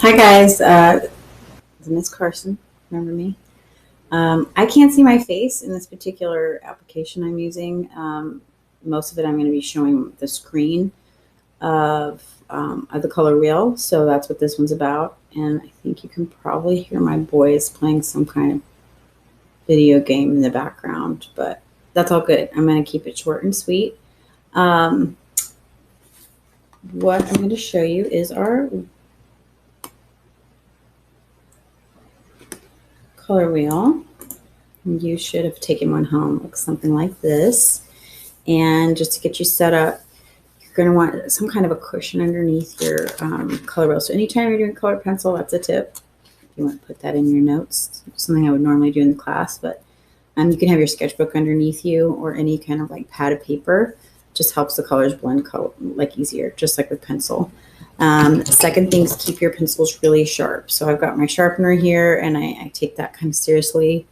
Hi guys, it's Miss Carson. Remember me? I can't see my face in this particular application I'm using. Most of it I'm going to be showing the screen of the color wheel, so that's what this one's about. And I think you can probably hear my boys playing some kind of video game in the background, but that's all good. I'm going to keep it short and sweet. Um, what I'm going to show you is our color wheel. You should have taken one home. Looks something like this. And just to get you set up, you're going to want some kind of a cushion underneath your color wheel. So anytime you're doing colored pencil, that's a tip. You want to put that in your notes. Something I would normally do in the class, but you can have your sketchbook underneath you or any kind of like pad of paper. Just helps the colors blend like easier, just like with pencil. Second thing is keep your pencils really sharp. So I've got my sharpener here, and I take that kind of seriously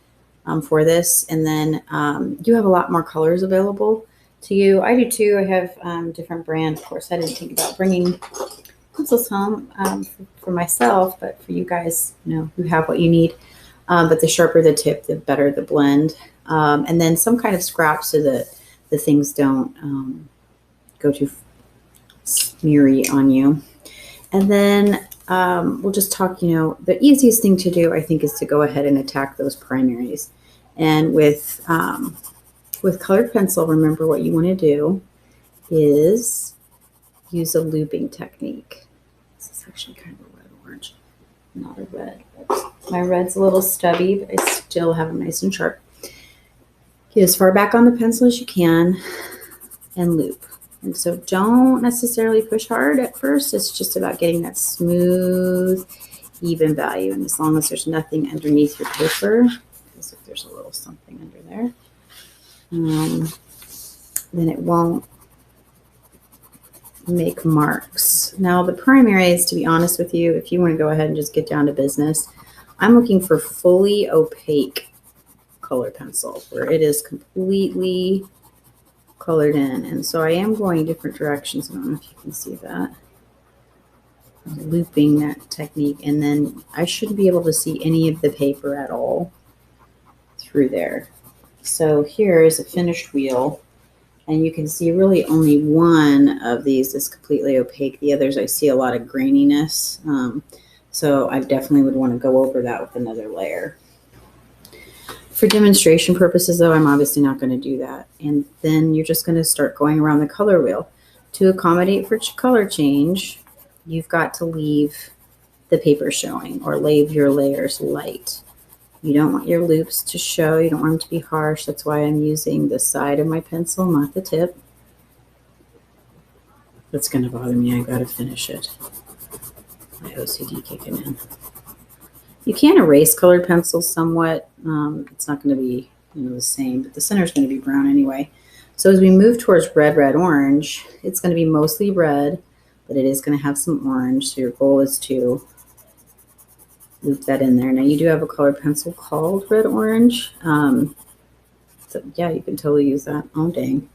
for this. And then you have a lot more colors available to you. I do too. I have different brands. Of course, I didn't think about bringing pencils home for myself, but for you guys, who have what you need. But the sharper the tip, the better the blend. And then some kind of scrap so that the things don't go too smeary on you. And then we'll just talk, the easiest thing to do, I think, is to go ahead and attack those primaries. And with colored pencil, remember what you want to do is use a looping technique. This is actually kind of a red-orange, not a red. My red's a little stubby, but I still have them nice and sharp. Get as far back on the pencil as you can and loop. And so don't necessarily push hard at first. It's just about getting that smooth, even value. And as long as there's nothing underneath your paper, because if there's a little something under there, then it won't make marks. Now the primaries, to be honest with you, if you want to go ahead and just get down to business, I'm looking for fully opaque color pencil where it is completely colored in. And so I am going different directions. I don't know if you can see that. I'm looping that technique, and then I shouldn't be able to see any of the paper at all through there. So here is a finished wheel, and you can see really only one of these is completely opaque. The others I see a lot of graininess. So I definitely would want to go over that with another layer. For demonstration purposes, though, I'm obviously not going to do that. And then you're just going to start going around the color wheel. To accommodate for color change, you've got to leave the paper showing or leave your layers light. You don't want your loops to show. You don't want them to be harsh. That's why I'm using the side of my pencil, not the tip. That's going to bother me. I got to finish it. My OCD kicking in. You can erase colored pencils somewhat. It's not going to be the same, but the center is going to be brown anyway. So as we move towards red, red, orange, it's going to be mostly red, but it is going to have some orange. So your goal is to loop that in there. Now you do have a colored pencil called red orange. So yeah, you can totally use that. Oh dang.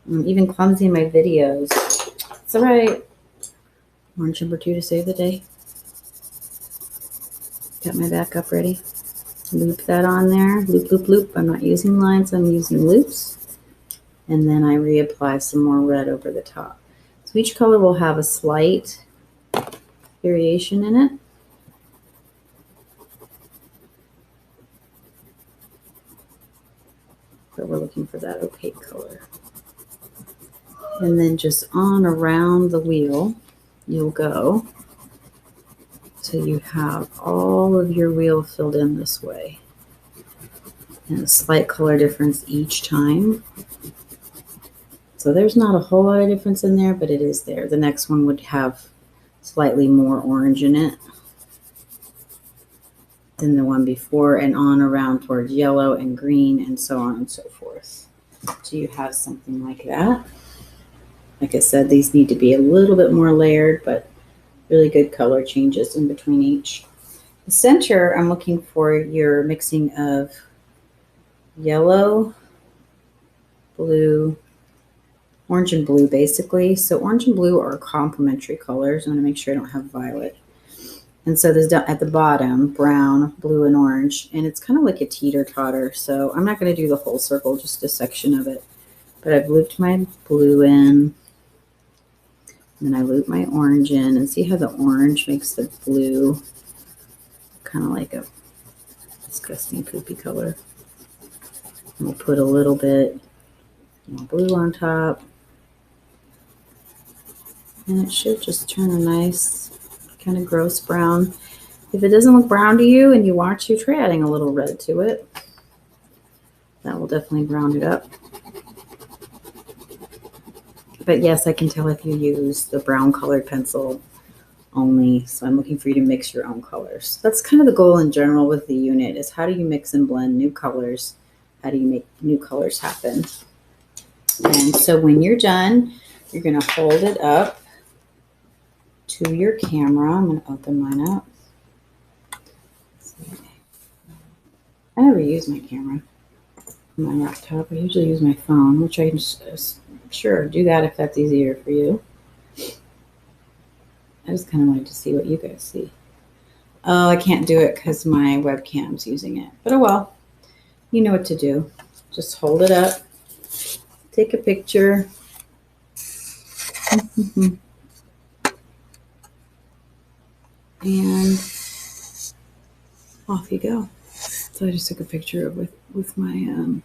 I'm even clumsy in my videos. It's all right. Orange number 2 to save the day. Got my backup ready. Loop that on there. Loop, loop, loop. I'm not using lines. I'm using loops. And then I reapply some more red over the top. So each color will have a slight variation in it. But we're looking for that opaque color. And then just on around the wheel, you'll go till you have all of your wheel filled in this way. And a slight color difference each time. So there's not a whole lot of difference in there, but it is there. The next one would have slightly more orange in it than the one before, and on around towards yellow and green and so on and so forth. So you have something like that. Like I said, these need to be a little bit more layered, but really good color changes in between each. The center, I'm looking for your mixing of yellow, blue, orange and blue basically. So orange and blue are complementary colors. I'm going to make sure I don't have violet. And so there's at the bottom, brown, blue, and orange. And it's kind of like a teeter-totter. So I'm not going to do the whole circle, just a section of it. But I've looped my blue in. And then I loop my orange in. And see how the orange makes the blue kind of like a disgusting poopy color. And we'll put a little bit more blue on top. And it should just turn a nice kind of gross brown. If it doesn't look brown to you and you want to, try adding a little red to it. That will definitely brown it up. But yes, I can tell if you use the brown colored pencil only. So I'm looking for you to mix your own colors. That's kind of the goal in general with the unit, is how do you mix and blend new colors? How do you make new colors happen? And so when you're done, you're going to hold it up to your camera. I'm going to open mine up. I never use my camera on my laptop. I usually use my phone, which I can sure do that if that's easier for you. I just kind of wanted to see what you guys see. Oh, I can't do it because my webcam's using it. But oh well, you know what to do. Just hold it up, take a picture. And off you go. So I just took a picture with my,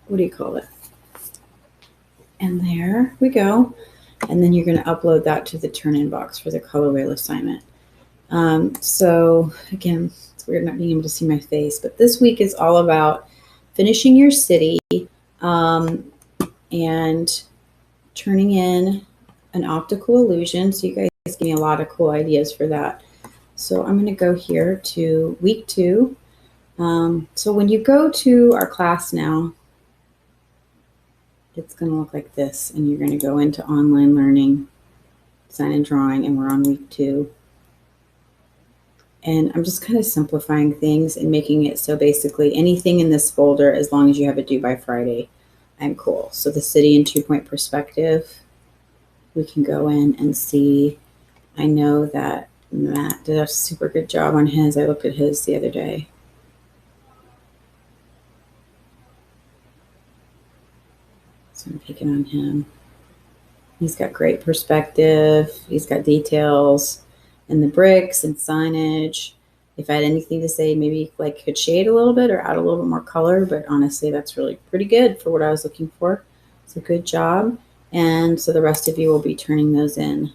what do you call it? And there we go. And then you're going to upload that to the turn-in box for the color wheel assignment. So again, it's weird not being able to see my face, but this week is all about finishing your city and turning in an optical illusion. So you guys give me a lot of cool ideas for that. So I'm going to go here to week 2. So when you go to our class now, it's going to look like this, and you're going to go into online learning, design and drawing, and we're on week 2. And I'm just kind of simplifying things and making it so basically anything in this folder, as long as you have it due by Friday, I'm cool. So the city in 2-point perspective, we can go in and see. I know that Matt did a super good job on his. I looked at his the other day. So I'm picking on him. He's got great perspective. He's got details in the bricks and signage. If I had anything to say, maybe like could shade a little bit or add a little bit more color, but honestly, that's really pretty good for what I was looking for. It's a good job. And so the rest of you will be turning those in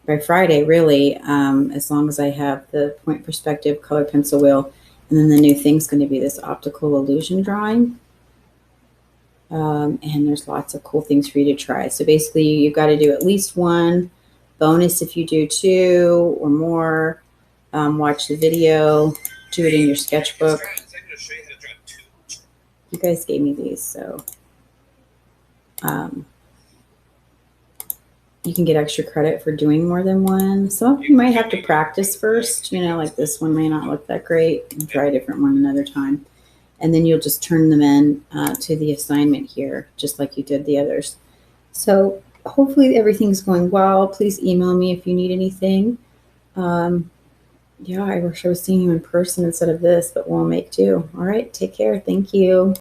by Friday, really, as long as I have the point perspective color pencil wheel. And then the new thing's going to be this optical illusion drawing. And there's lots of cool things for you to try. So basically, you've got to do at least one. Bonus if you do 2 or more. Watch the video. Do it in your sketchbook. You guys gave me these, so you can get extra credit for doing more than one. Some of you might have to practice first. You know, like this one may not look that great. And try a different one another time. And then you'll just turn them in to the assignment here, just like you did the others. So hopefully everything's going well. Please email me if you need anything. Yeah, I wish I was seeing you in person instead of this, but we'll make do. All right, take care. Thank you.